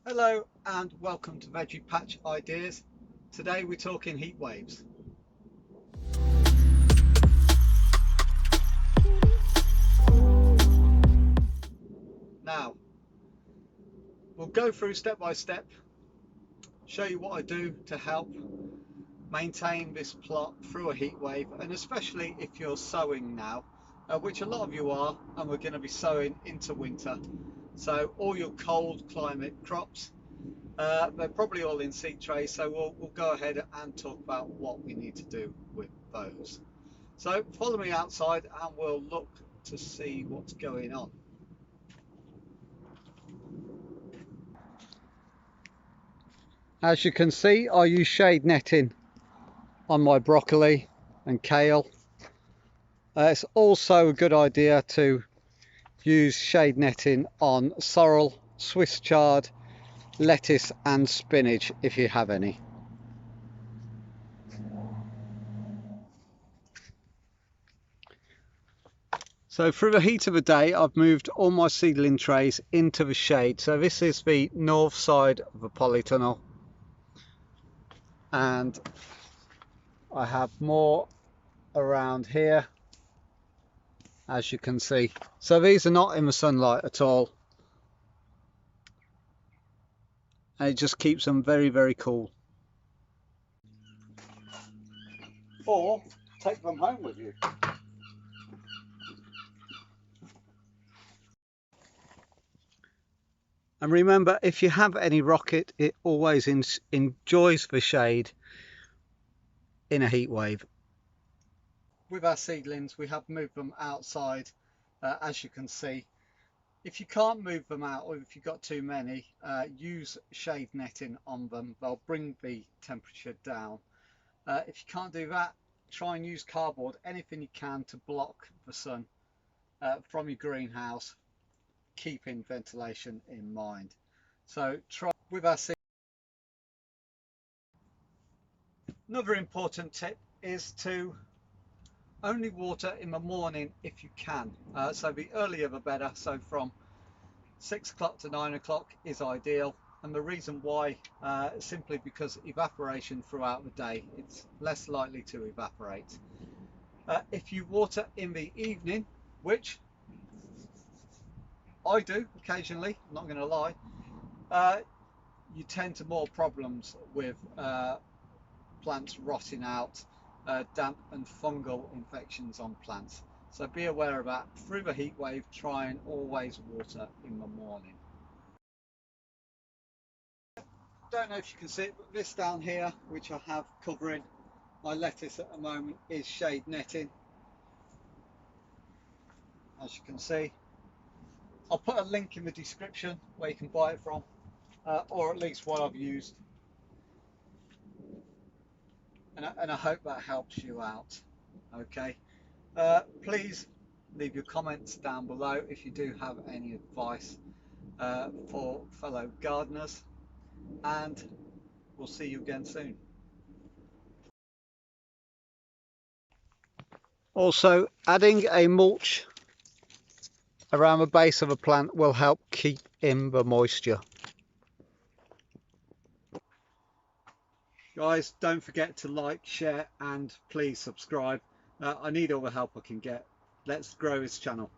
Hello and welcome to Veggie Patch Ideas. Today we're talking heat waves. Now we'll go through step by step, show you what I do to help maintain this plot through a heat wave, and especially if you're sowing now, which a lot of you are, and we're going to be sowing into winter. So all your cold climate crops, they're probably all in seed trays, so we'll go ahead and talk about what we need to do with those. So follow me outside and we'll look to see what's going on. As you can see, I use shade netting on my broccoli and kale. It's also a good idea to use shade netting on sorrel, Swiss chard, lettuce and spinach if you have any. So through the heat of the day, I've moved all my seedling trays into the shade. So this is the north side of the polytunnel, and I have more around here, as you can see. So these are not in the sunlight at all, and it just keeps them very, very cool. Or take them home with you. And remember, if you have any rocket, it always enjoys the shade in a heat wave. With our seedlings, we have moved them outside, as you can see. If you can't move them out, or if you've got too many, use shade netting on them. They'll bring the temperature down. If you can't do that, try and use cardboard, anything you can to block the sun from your greenhouse, keeping ventilation in mind. So try with our seed. Another important tip is to only water in the morning if you can. So the earlier the better. So from 6 o'clock to 9 o'clock is ideal. And the reason why, simply because evaporation throughout the day, it's less likely to evaporate. If you water in the evening, which I do occasionally, I'm not going to lie, you tend to more problems with plants rotting out, damp and fungal infections on plants. So be aware of that. Through the heat wave, try and always water in the morning. Don't know if you can see it, but this down here, which I have covering my lettuce at the moment, is shade netting. As you can see, I'll put a link in the description where you can buy it from, or at least what I've used. And I hope that helps you out. Okay, please leave your comments down below if you do have any advice for fellow gardeners, and we'll see you again soon. Also, adding a mulch around the base of a plant will help keep in the moisture. Guys, don't forget to like, share and please subscribe. I need all the help I can get. Let's grow this channel.